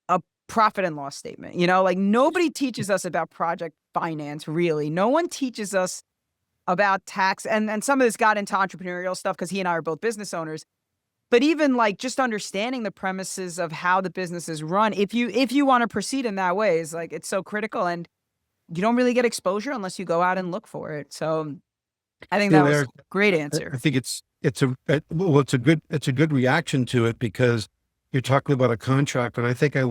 a profit and loss statement. Like nobody teaches us about project finance, really. No one teaches us about tax, and some of this got into entrepreneurial stuff because he and I are both business owners. But even like just understanding the premises of how the business is run, if you want to proceed in that way, is like, it's so critical, and you don't really get exposure unless you go out and look for it. So I think You that know, was Eric, a great I answer. think it's a good reaction to it, because you're talking about a contract. And I think I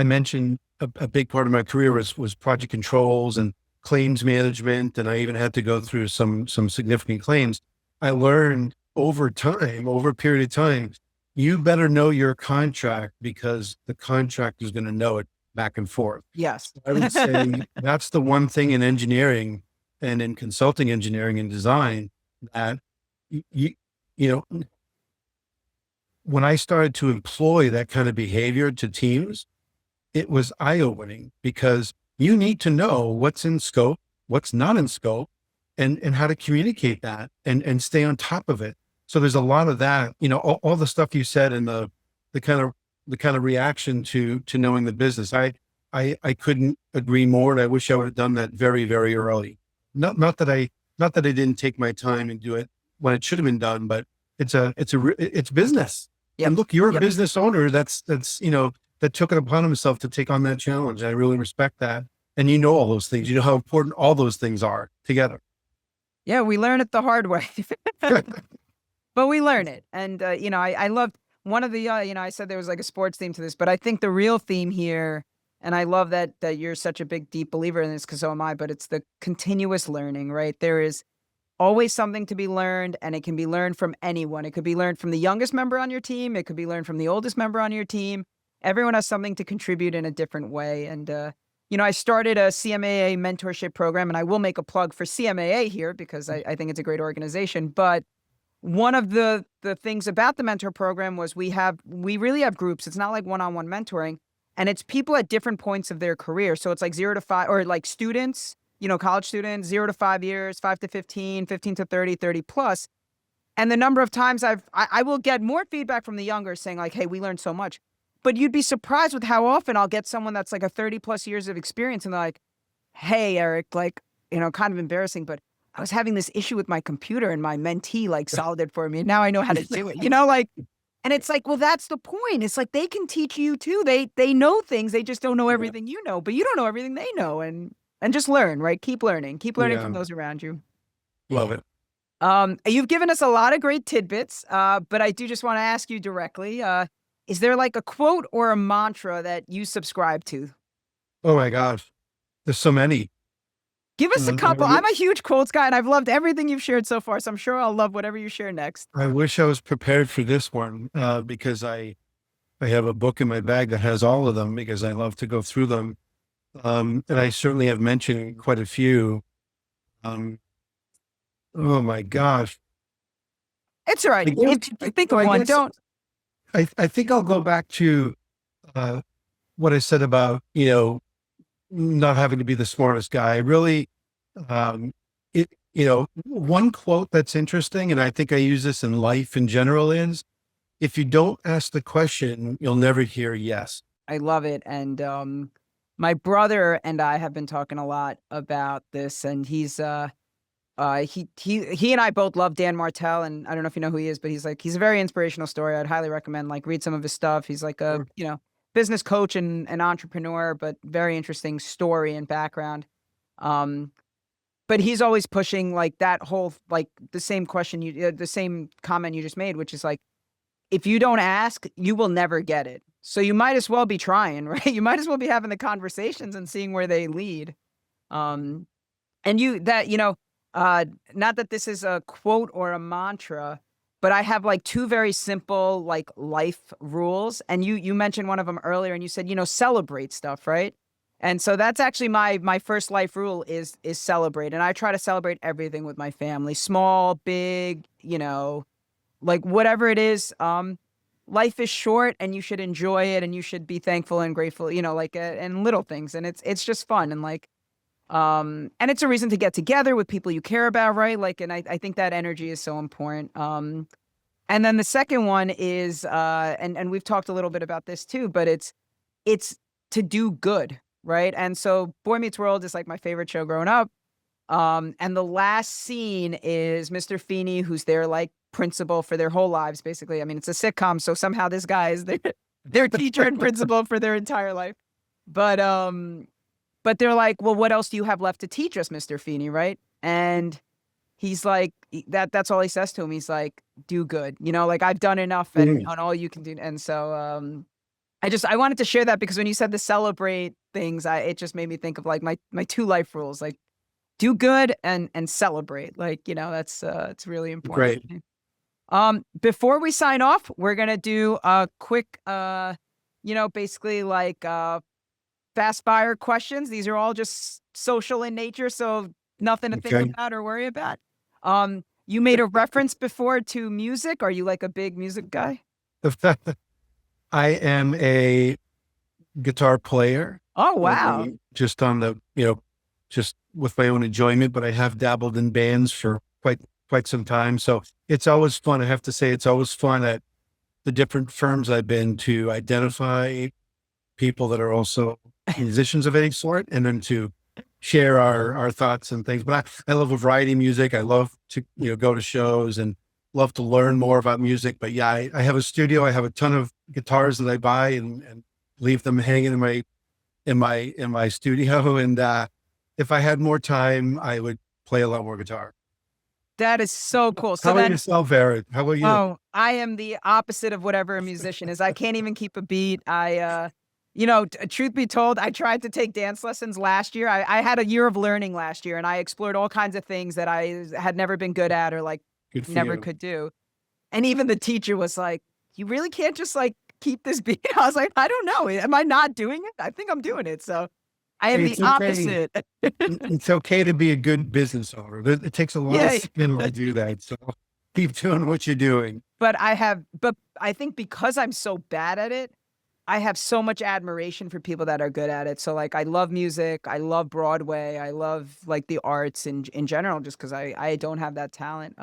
mentioned a big part of my career was project controls and claims management. And I even had to go through some significant claims. I learned over time, over a period of time, you better know your contract, because the contract is going to know it back and forth. Yes. I would say that's the one thing in engineering and in consulting engineering and design that you, you know, when I started to employ that kind of behavior to teams, it was eye-opening, because you need to know what's in scope, what's not in scope, and how to communicate that and stay on top of it. So there's a lot of that, all the stuff you said, and the kind of reaction to knowing the business. I couldn't agree more. And I wish I would have done that very, very early. Not that I didn't take my time and do it when it should have been done, but it's business. Yep. And look, you're a Yep. business owner that took it upon himself to take on that challenge. I really respect that. And all those things, how important all those things are together. Yeah, we learn it the hard way, but we learn it. And, I loved one of the, I said there was like a sports theme to this, but I think the real theme here, and I love that you're such a big, deep believer in this, because so am I, but it's the continuous learning, right? There is always something to be learned, and it can be learned from anyone. It could be learned from the youngest member on your team. It could be learned from the oldest member on your team. Everyone has something to contribute in a different way. And, I started a CMAA mentorship program, and I will make a plug for CMAA here, because I think it's a great organization. But one of the things about the mentor program was we really have groups. It's not like one-on-one mentoring, and it's people at different points of their career. So it's like 0 to 5, or like students, college students, 0 to 5 years, 5 to 15, 15 to 30, 30 plus. And the number of times I will get more feedback from the younger saying like, hey, we learned so much. But you'd be surprised with how often I'll get someone that's like a 30 plus years of experience, and they're like, hey, Eric, like, kind of embarrassing, but I was having this issue with my computer, and my mentee like solved it for me, and now I know how to do it, and it's like, well, that's the point. It's like, they can teach you too. They know things. They just don't know everything you know, but you don't know everything they know, and just learn, right? Keep learning Yeah. from those around you. Love it. You've given us a lot of great tidbits, but I do just want to ask you directly, is there like a quote or a mantra that you subscribe to? Oh my gosh. There's so many. Give us a couple. I'm a huge quotes guy, and I've loved everything you've shared so far, so I'm sure I'll love whatever you share next. I wish I was prepared for this one, because I have a book in my bag that has all of them, because I love to go through them. And I certainly have mentioned quite a few. Oh my gosh. It's all right. I guess- If you think of I one, guess- don't. I think I'll go back to what I said about, not having to be the smartest guy. I really, one quote that's interesting, and I think I use this in life in general, is if you don't ask the question, you'll never hear yes. I love it. And my brother and I have been talking a lot about this, and he's he and I both love Dan Martell, and I don't know if you know who he is, but he's a very inspirational story. I'd highly recommend read some of his stuff. He's like a business coach and an entrepreneur, but very interesting story and background. But he's always pushing like that whole the same question the same comment you just made, which is like, if you don't ask, you will never get it. So you might as well be trying, right? You might as well be having the conversations and seeing where they lead. And not that this is a quote or a mantra, but I have like two very simple life rules. And you mentioned one of them earlier, and you said, celebrate stuff, right? And so that's actually my first life rule is celebrate. And I try to celebrate everything with my family, small, big, whatever it is. Life is short, and you should enjoy it, and you should be thankful and grateful, and little things. And it's just fun. And and it's a reason to get together with people you care about, right? And I think that energy is so important. And then the second one is, and we've talked a little bit about this too, but it's to do good, right? And so Boy Meets World is like my favorite show growing up. And the last scene is Mr. Feeney, who's their principal for their whole lives, basically. I mean, it's a sitcom, so somehow this guy is their teacher and principal for their entire life. But they're like, well, what else do you have left to teach us, Mr. Feeney, right? And he's like that's all he says to him. He's like, do good, like I've done enough Mm, and all you can do. And so I wanted to share that because when you said to celebrate things, it just made me think of like my two life rules, like do good and celebrate. Like, that's it's really important. great. Before we sign off, we're gonna do a quick basically like fast fire questions. These are all just social in nature, so nothing to think Okay. about or worry about. You made a reference before to music. Are you like a big music guy? The fact that I am a guitar player, Oh, wow. just on the, just with my own enjoyment, but I have dabbled in bands for quite some time. So it's always fun. I have to say, it's always fun at the different firms I've been to identify people that are also musicians of any sort, and then to share our thoughts and things. But I love a variety of music. I love to, go to shows and love to learn more about music. But yeah, I have a studio. I have a ton of guitars that I buy and leave them hanging in my studio. And if I had more time, I would play a lot more guitar. That is so cool. So How about then, yourself, Eric? How about you? oh, I am the opposite of whatever a musician is. I can't even keep a beat. Truth be told, I tried to take dance lessons last year. I had a year of learning last year, and I explored all kinds of things that I had never been good at or like Good for never you. could do. And even the teacher was like, "You really can't just like keep this beat." I was like, "I don't know. Am I not doing it? I think I'm doing it." So I am Hey, the it's okay. opposite. It's okay to be a good business owner. It takes a lot of Yeah. skill to do that. So keep doing what you're doing. But I think because I'm so bad at it, I have so much admiration for people that are good at it. So like I love music, I love Broadway, I love like the arts in general, just because I don't have that talent.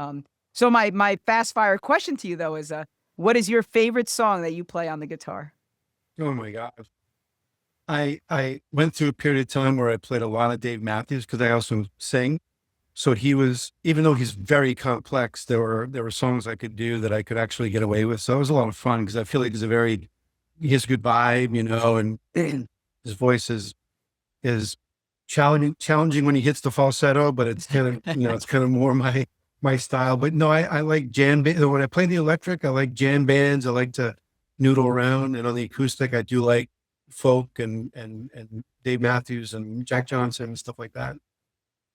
So my fast fire question to you though is what is your favorite song that you play on the guitar? Oh my God. I went through a period of time where I played a lot of Dave Matthews because I also sing. So he was, even though he's very complex, there were songs I could do that I could actually get away with. So it was a lot of fun because I feel like he has a good vibe, and his voice is challenging when he hits the falsetto, but it's kind of, it's kind of more my style. But no, I like jam band. When I play the electric, I like jam bands. I like to noodle around, and on the acoustic, I do like folk and Dave Matthews and Jack Johnson and stuff like that.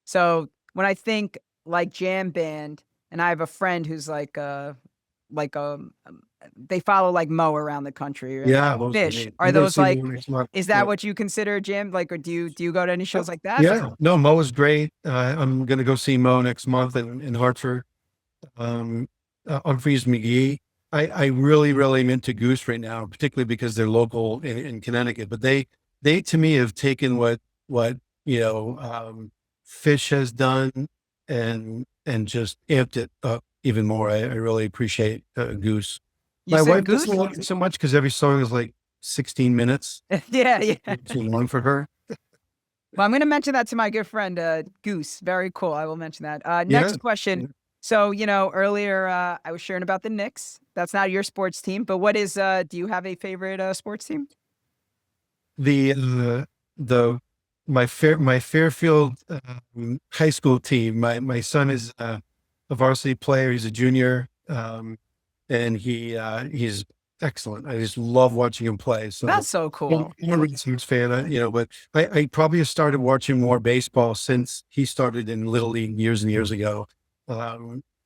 So when I think like jam band, and I have a friend who's like they follow like Mo around the country, right? Yeah, those are Fish. neat. Are I'm gonna those see like Mo next month. is Yeah. that what you consider jam? Like, or do you go to any shows like that? Yeah, no, Mo is great. I'm gonna go see Mo next month in Hartford. Humphreys McGee. I really, really am into Goose right now, particularly because they're local in Connecticut. But they to me have taken what Fish has done and just amped it up even more. I really appreciate Goose. You My said wife Goose? doesn't like it so much because every song is like 16 minutes. Yeah, yeah. Too long for her. Well, I'm going to mention that to my good friend, Goose. Very cool. I will mention that. Yeah. Next question. So, earlier I was sharing about the Knicks. That's not your sports team, but what is, do you have a favorite sports team? My Fairfield high school team. My son is a varsity player. He's a junior, and he's excellent. I just love watching him play. So That's so cool. I'm a Red Sox fan, but I probably have started watching more baseball since he started in Little League years and years ago.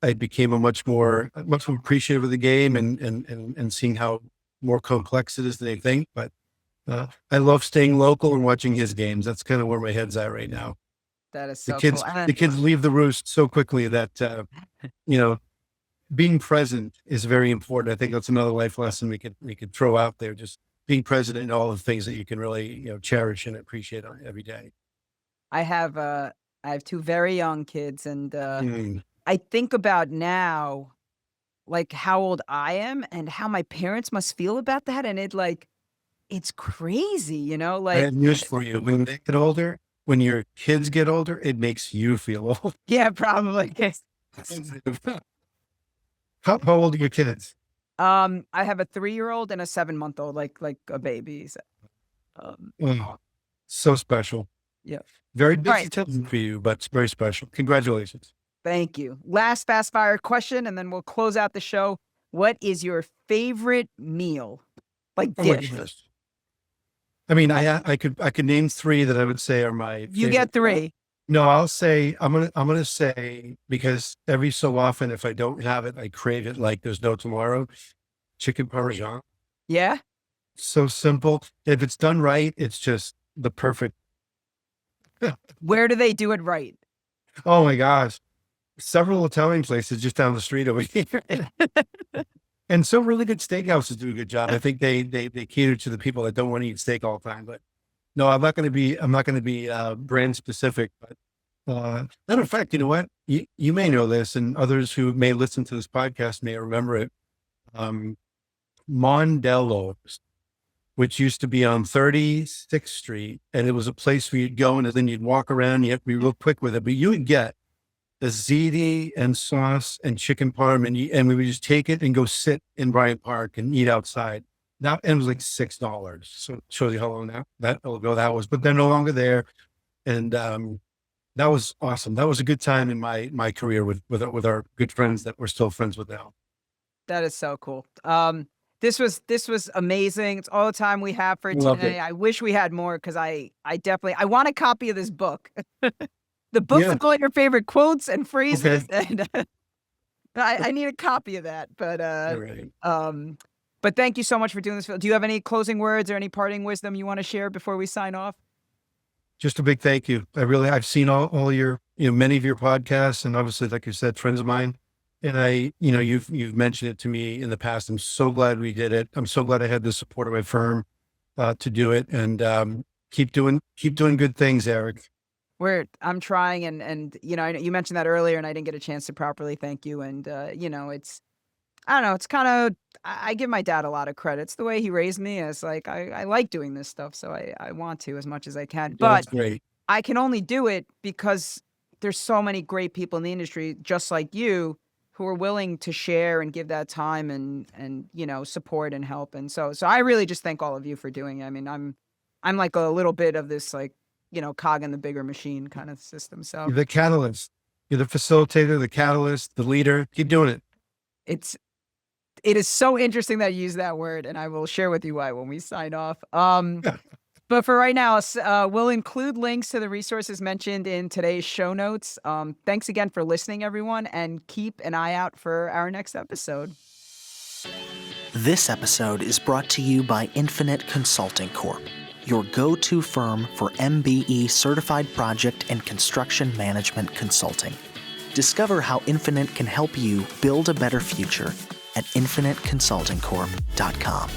I became a much more appreciative of the game and seeing how more complex it is than they think. But I love staying local and watching his games. That's kind of where my head's at right now. That is The so kids, cool. the kids leave the roost so quickly that being present is very important. I think that's another life lesson we could throw out there. Just being present in all the things that you can really cherish and appreciate every day. I have two very young kids, and Mm. I think about now, like how old I am and how my parents must feel about that, and it's crazy, I like have news for you. When they get older, when your kids get older, it makes you feel old. yeah, probably. How old are your kids? I have a 3-year-old and a 7-month-old, like a baby. So, Oh, so special. yeah. Very All busy right. time for you, but it's very special. Congratulations. Thank you. Last fast fire question, and then we'll close out the show. What is your favorite meal? Like Oh my dish? goodness. I mean, I could name three that I would say are my You favorite. get three. No, I'll say I'm gonna say, because every so often if I don't have it, I crave it like there's no tomorrow. Chicken parmesan. Yeah? So simple. If it's done right, it's just the perfect. Where do they do it right? Oh my gosh. Several Italian places just down the street over here. And some really good steakhouses do a good job. I think they cater to the people that don't want to eat steak all the time. But no, I'm not going to be brand specific. But matter of fact, you know what? You may know this, and others who may listen to this podcast may remember it. Mondello's, which used to be on 36th Street, and it was a place where you'd go and then you'd walk around. You have to be real quick with it, but you would get the ziti and sauce and chicken parm, and we would just take it and go sit in Bryant Park and eat outside. Now, and it was like $6. So it shows you how long that ago that was. But they're no longer there, and that was awesome. That was a good time in my career with our good friends that we're still friends with now. That is so cool. This was amazing. It's all the time we have for Loved today. it. I wish we had more because I want a copy of this book. The book Yeah. with all your favorite quotes and phrases, Okay. and I need a copy of that. But All right. but thank you so much for doing this, Phil. Do you have any closing words or any parting wisdom you want to share before we sign off? Just a big thank you. I've seen all your, many of your podcasts, and obviously, like you said, friends of mine. And you've mentioned it to me in the past. I'm so glad we did it. I'm so glad I had the support of my firm to do it, and keep doing good things, Eric. I'm trying, and you mentioned that earlier, and I didn't get a chance to properly thank you. And it's, I don't know, it's kind of, I give my dad a lot of credit. It's the way he raised me. It's like I like doing this stuff, so I want to as much as I can. But That's great. I can only do it because there's so many great people in the industry, just like you, who are willing to share and give that time and support and help. And so I really just thank all of you for doing it. I mean, I'm like a little bit of this, like, cog in the bigger machine kind of system. So You're the catalyst. You're the facilitator, the catalyst, the leader. Keep doing it. it is so interesting that you use that word, and I will share with you why when we sign off. But for right now, we'll include links to the resources mentioned in today's show notes. Thanks again for listening, everyone, and keep an eye out for our next episode. This episode is brought to you by Infinite Consulting Corp., your go-to firm for MBE certified project and construction management consulting. Discover how Infinite can help you build a better future at infiniteconsultingcorp.com.